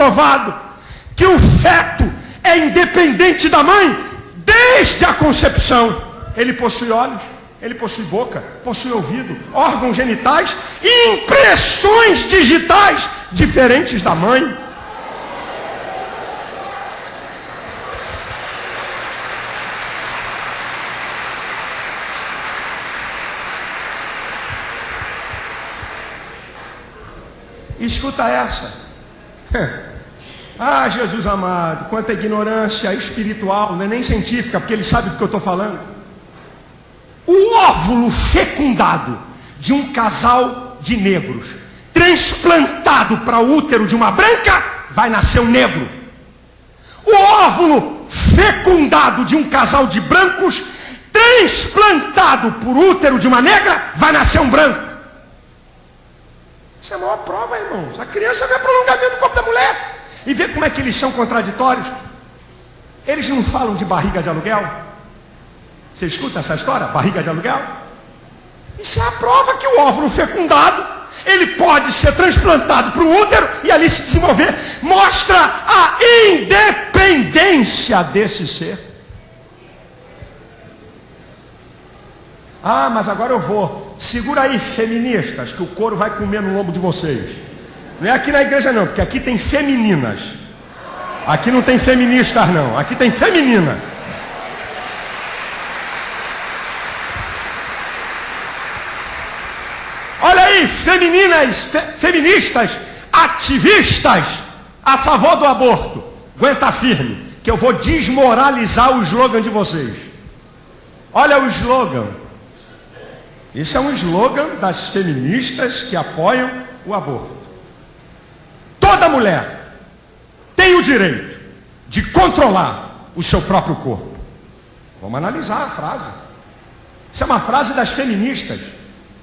comprovado que o feto é independente da mãe desde a concepção. Ele possui olhos, ele possui boca, possui ouvido, órgãos genitais e impressões digitais diferentes da mãe. Escuta essa. Ah, Jesus amado, quanta ignorância espiritual, não é nem científica, porque ele sabe do que eu estou falando. O óvulo fecundado de um casal de negros, transplantado para o útero de uma branca, vai nascer um negro. O óvulo fecundado de um casal de brancos, transplantado por útero de uma negra, vai nascer um branco. Essa é a maior prova, irmãos. A criança vê prolongamento do corpo da mulher. E vê como é que eles são contraditórios. Eles não falam de barriga de aluguel. Você escuta essa história? Barriga de aluguel? Isso é a prova que o óvulo fecundado, ele pode ser transplantado para o útero e ali se desenvolver. Mostra a independência desse ser. Ah, mas agora eu vou. Segura aí, feministas, que o couro vai comer no lombo de vocês. Não é aqui na igreja não, porque aqui tem femininas. Aqui não tem feministas não, aqui tem feminina. Olha aí, feministas, ativistas a favor do aborto. Aguenta firme, que eu vou desmoralizar o slogan de vocês. Olha o slogan. Isso é um slogan das feministas que apoiam o aborto. Toda mulher tem o direito de controlar o seu próprio corpo. Vamos analisar a frase. Isso é uma frase das feministas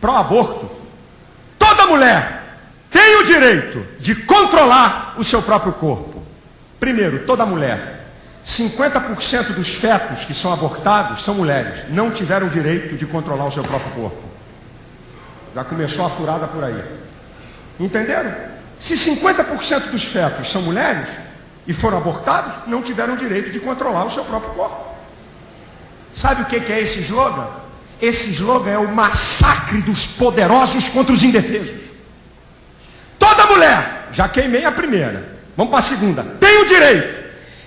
pró-aborto. Toda mulher tem o direito de controlar o seu próprio corpo. Primeiro, toda mulher. 50% dos fetos que são abortados são mulheres. Não tiveram direito de controlar o seu próprio corpo. Já começou a furada por aí. Entenderam? Se 50% dos fetos são mulheres e foram abortados, não tiveram direito de controlar o seu próprio corpo. Sabe o que é esse slogan? Esse slogan é o massacre dos poderosos contra os indefesos. Toda mulher, já queimei a primeira, vamos para a segunda, tem o direito.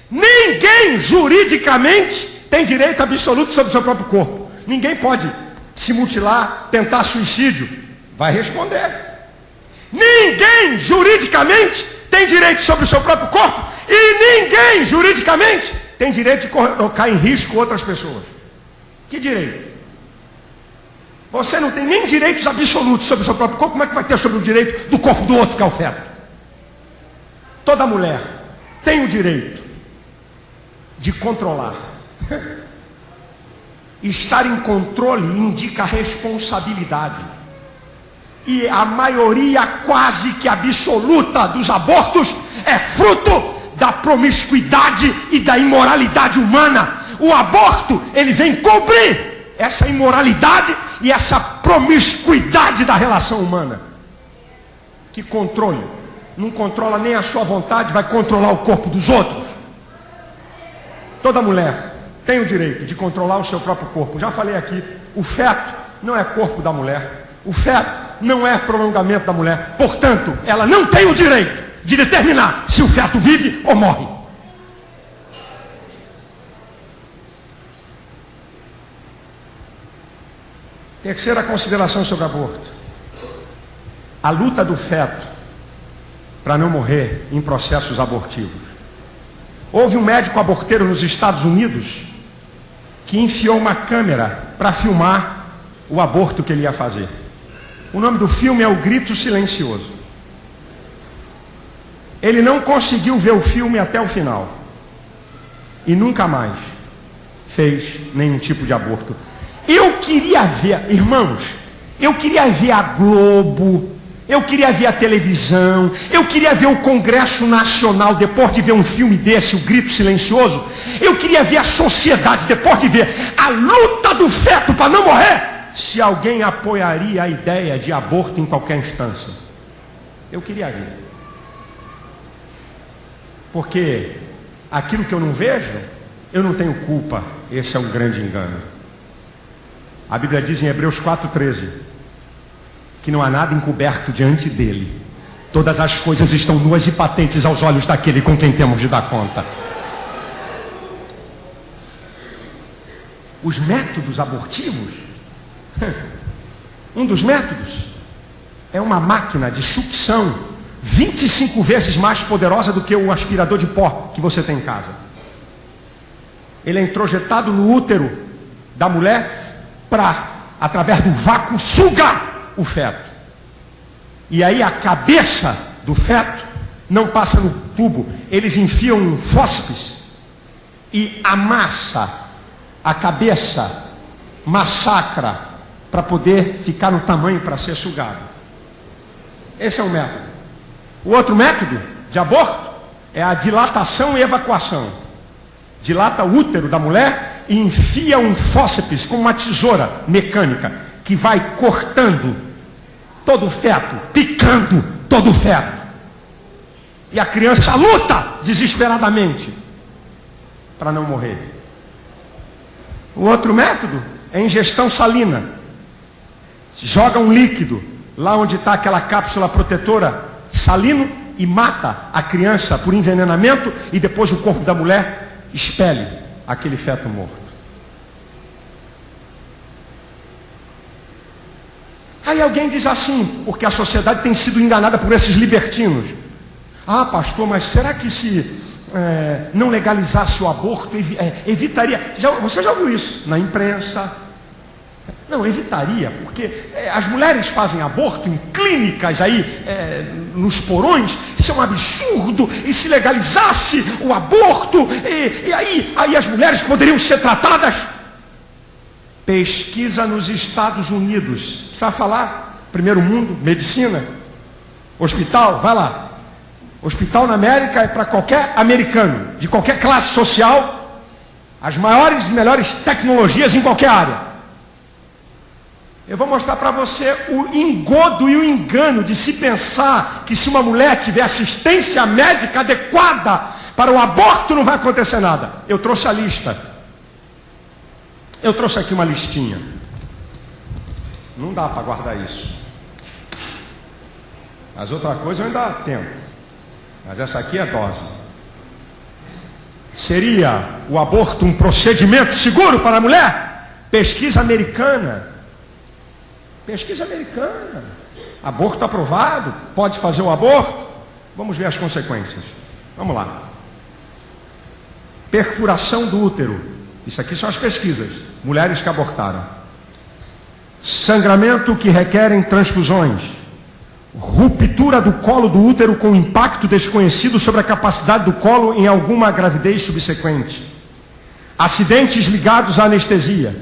Ninguém juridicamente tem direito absoluto sobre o seu próprio corpo. Ninguém pode se mutilar, tentar suicídio. Vai responder. Ninguém juridicamente tem direito sobre o seu próprio corpo. E ninguém juridicamente tem direito de colocar em risco outras pessoas. Que direito? Você não tem nem direitos absolutos sobre o seu próprio corpo. Como é que vai ter sobre o direito do corpo do outro, que é o feto? Toda mulher tem o direito de controlar. Estar em controle indica responsabilidade. E a maioria quase que absoluta dos abortos é fruto da promiscuidade e da imoralidade humana. O aborto, ele vem cobrir essa imoralidade e essa promiscuidade da relação humana. Que controle? Não controla nem a sua vontade, vai controlar o corpo dos outros. Toda mulher tem o direito de controlar o seu próprio corpo. Já falei aqui, o feto não é corpo da mulher. O feto não é prolongamento da mulher. Portanto, ela não tem o direito de determinar se o feto vive ou morre. Terceira consideração sobre aborto. A luta do feto para não morrer em processos abortivos. Houve um médico aborteiro nos Estados Unidos que enfiou uma câmera para filmar o aborto que ele ia fazer. O nome do filme é O Grito Silencioso. Ele não conseguiu ver o filme até o final. E nunca mais fez nenhum tipo de aborto. Eu queria ver, irmãos, eu queria ver a Globo, eu queria ver a televisão, eu queria ver o Congresso Nacional depois de ver um filme desse, O Grito Silencioso. Eu queria ver a sociedade depois de ver a luta do feto para não morrer. Se alguém apoiaria a ideia de aborto em qualquer instância. Eu queria ver. Porque aquilo que eu não vejo, eu não tenho culpa. Esse é um grande engano. A Bíblia diz em Hebreus 4,13 que não há nada encoberto diante dele. Todas as coisas estão nuas e patentes aos olhos daquele com quem temos de dar conta. Os métodos abortivos, um dos métodos é uma máquina de sucção 25 vezes mais poderosa do que o aspirador de pó que você tem em casa. Ele é introjetado no útero da mulher para, através do vácuo, sugar o feto. E aí a cabeça do feto não passa no tubo. Eles enfiam um fósseis e amassa a cabeça, massacra para poder ficar no tamanho para ser sugado. Esse é um método. O outro método de aborto é a dilatação e evacuação. Dilata o útero da mulher e enfia um fósseis com uma tesoura mecânica que vai cortando todo o feto, picando todo o feto. E a criança luta desesperadamente para não morrer. O outro método é ingestão salina. Joga um líquido lá onde está aquela cápsula protetora salino e mata a criança por envenenamento e depois o corpo da mulher expele aquele feto morto. Aí alguém diz assim, porque a sociedade tem sido enganada por esses libertinos. Ah, pastor, mas será que se não legalizasse o aborto, evitaria? Você já ouviu isso na imprensa? Não, evitaria, porque as mulheres fazem aborto em clínicas aí, nos porões. Isso é um absurdo. E se legalizasse o aborto, e aí as mulheres poderiam ser tratadas? Pesquisa nos Estados Unidos. Precisa falar? Primeiro mundo, medicina, hospital, vai lá. Hospital na América é para qualquer americano, de qualquer classe social, as maiores e melhores tecnologias em qualquer área. Eu vou mostrar para você o engodo e o engano de se pensar que se uma mulher tiver assistência médica adequada para o aborto não vai acontecer nada. Eu trouxe a lista. Eu trouxe aqui uma listinha. Não dá para guardar isso. As outras coisas eu ainda tento. Mas essa aqui é dose. Seria o aborto um procedimento seguro para a mulher? Pesquisa americana. Pesquisa americana. Aborto aprovado. Pode fazer o aborto? Vamos ver as consequências. Vamos lá. Perfuração do útero. Isso aqui são as pesquisas. Mulheres que abortaram. Sangramento que requerem transfusões. Ruptura do colo do útero com impacto desconhecido sobre a capacidade do colo em alguma gravidez subsequente. Acidentes ligados à anestesia.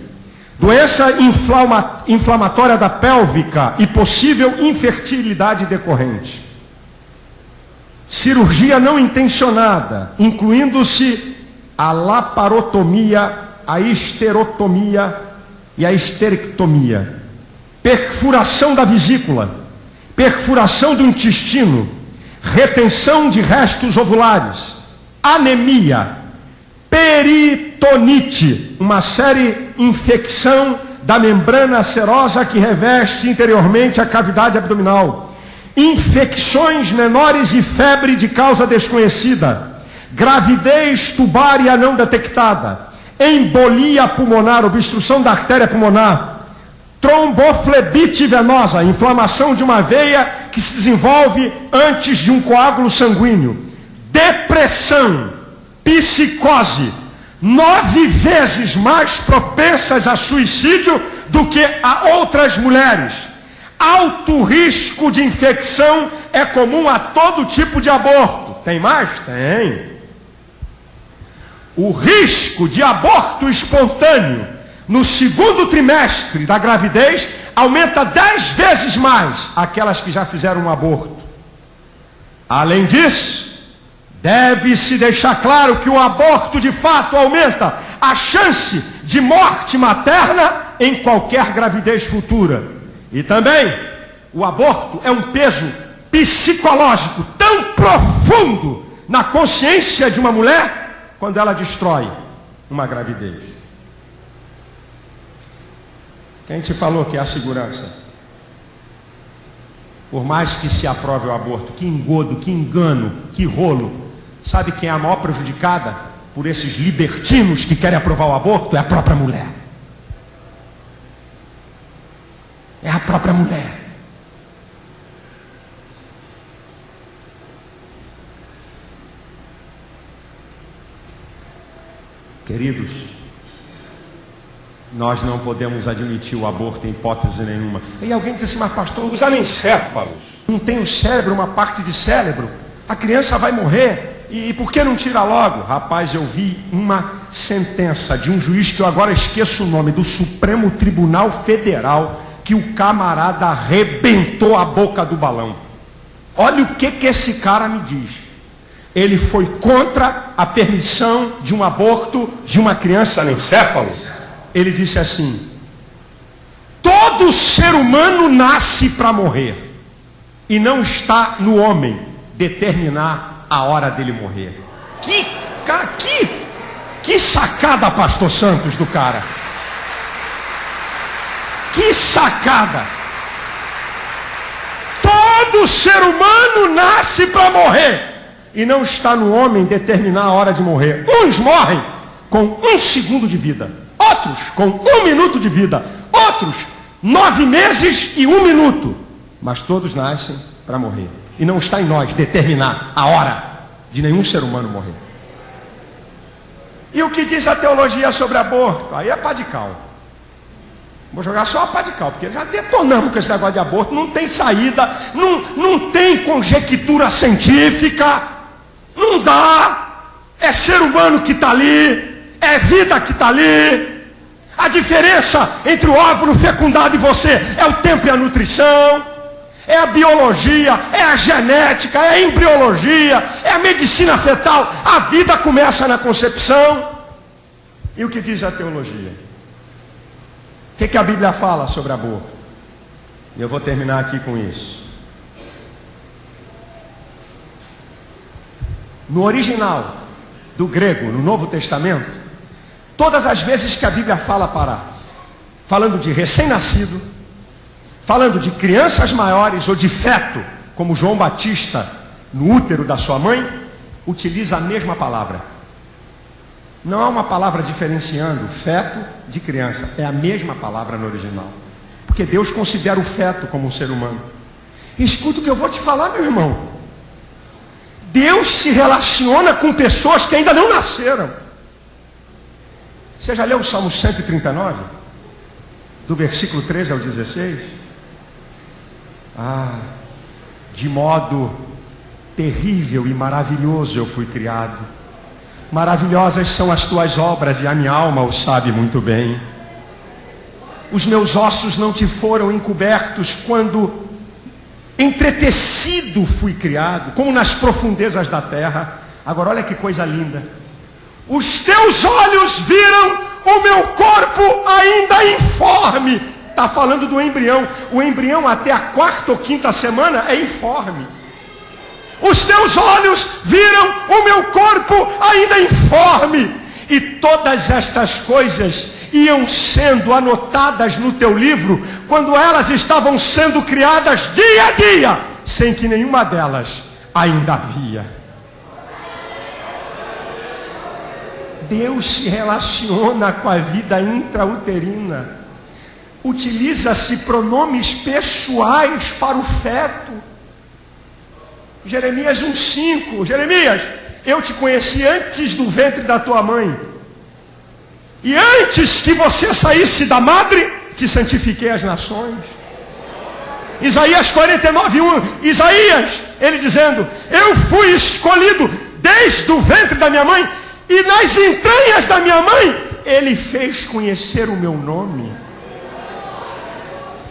Doença inflamatória da pélvica e possível infertilidade decorrente. Cirurgia não intencionada, incluindo-se a laparotomia, a histerotomia e a histerectomia. Perfuração da vesícula. Perfuração do intestino, retenção de restos ovulares, anemia, peritonite, uma série infecção da membrana serosa que reveste interiormente a cavidade abdominal, infecções menores e febre de causa desconhecida, gravidez tubária não detectada, embolia pulmonar, obstrução da artéria pulmonar, tromboflebite venosa, inflamação de uma veia que se desenvolve antes de um coágulo sanguíneo, depressão, psicose, 9 vezes mais propensas a suicídio do que a outras mulheres. Alto risco de infecção é comum a todo tipo de aborto. Tem mais? Tem. O risco de aborto espontâneo no segundo trimestre da gravidez aumenta 10 vezes mais aquelas que já fizeram um aborto. Além disso, deve-se deixar claro que o aborto de fato aumenta a chance de morte materna em qualquer gravidez futura. E também, o aborto é um peso psicológico tão profundo na consciência de uma mulher quando ela destrói uma gravidez. Quem te falou que é a segurança? Por mais que se aprove o aborto, que engodo, que engano, que rolo. Sabe quem é a maior prejudicada por esses libertinos que querem aprovar o aborto? É a própria mulher. É a própria mulher. Queridos, nós não podemos admitir o aborto em hipótese nenhuma. E alguém diz assim, mas pastor, os anencéfalos não tem o cérebro, uma parte de cérebro? A criança vai morrer, e por que não tira logo? Rapaz, eu vi uma sentença de um juiz que eu agora esqueço o nome, do Supremo Tribunal Federal, que o camarada arrebentou a boca do balão. Olha o que esse cara me diz. Ele foi contra a permissão de um aborto de uma criança anencéfalo. Ele disse assim: todo ser humano nasce para morrer, e não está no homem determinar a hora dele morrer. Que sacada, pastor Santos, do cara. Que sacada. Todo ser humano nasce para morrer, e não está no homem determinar a hora de morrer. Uns morrem com 1 segundo de vida, outros com 1 minuto de vida, outros 9 meses e 1 minuto. Mas todos nascem para morrer. E não está em nós determinar a hora de nenhum ser humano morrer. E o que diz a teologia sobre aborto? Aí é pá de cal. Vou jogar só a pá de cal, porque já detonamos com esse negócio de aborto. Não tem saída, não tem conjectura científica. Não dá. É ser humano que está ali, é vida que está ali. A diferença entre o óvulo fecundado e você é o tempo e a nutrição, é a biologia, é a genética, é a embriologia, é a medicina fetal. A vida começa na concepção. E o que diz a teologia? O que a Bíblia fala sobre aborto? E eu vou terminar aqui com isso. No original do grego, no Novo Testamento, todas as vezes que a Bíblia fala falando de recém-nascido, falando de crianças maiores ou de feto, como João Batista no útero da sua mãe, utiliza a mesma palavra. Não há uma palavra diferenciando feto de criança, é a mesma palavra no original. Porque Deus considera o feto como um ser humano. Escuta o que eu vou te falar, meu irmão. Deus se relaciona com pessoas que ainda não nasceram. Você já leu o Salmo 139? Do versículo 13 ao 16? De modo terrível e maravilhoso eu fui criado. Maravilhosas são as tuas obras, e a minha alma o sabe muito bem. Os meus ossos não te foram encobertos quando entretecido fui criado, como nas profundezas da terra. Agora olha que coisa linda. Os teus olhos viram o meu corpo ainda informe. Está falando do embrião. O embrião até a 4ª ou 5ª semana é informe. Os teus olhos viram o meu corpo ainda informe. E todas estas coisas iam sendo anotadas no teu livro quando elas estavam sendo criadas dia a dia, sem que nenhuma delas ainda havia. Deus se relaciona com a vida intrauterina. Utiliza-se pronomes pessoais para o feto. Jeremias 1,5. Jeremias, eu te conheci antes do ventre da tua mãe. E antes que você saísse da madre, te santifiquei as nações. Isaías 49:1. Isaías, ele dizendo: eu fui escolhido desde o ventre da minha mãe, e nas entranhas da minha mãe, ele fez conhecer o meu nome.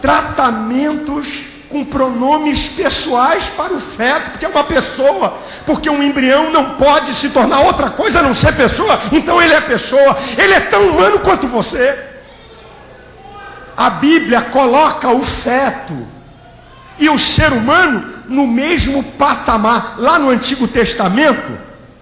Tratamentos com pronomes pessoais para o feto, porque é uma pessoa, porque um embrião não pode se tornar outra coisa a não ser pessoa, então ele é pessoa, ele é tão humano quanto você. A Bíblia coloca o feto e o ser humano no mesmo patamar. Lá no Antigo Testamento,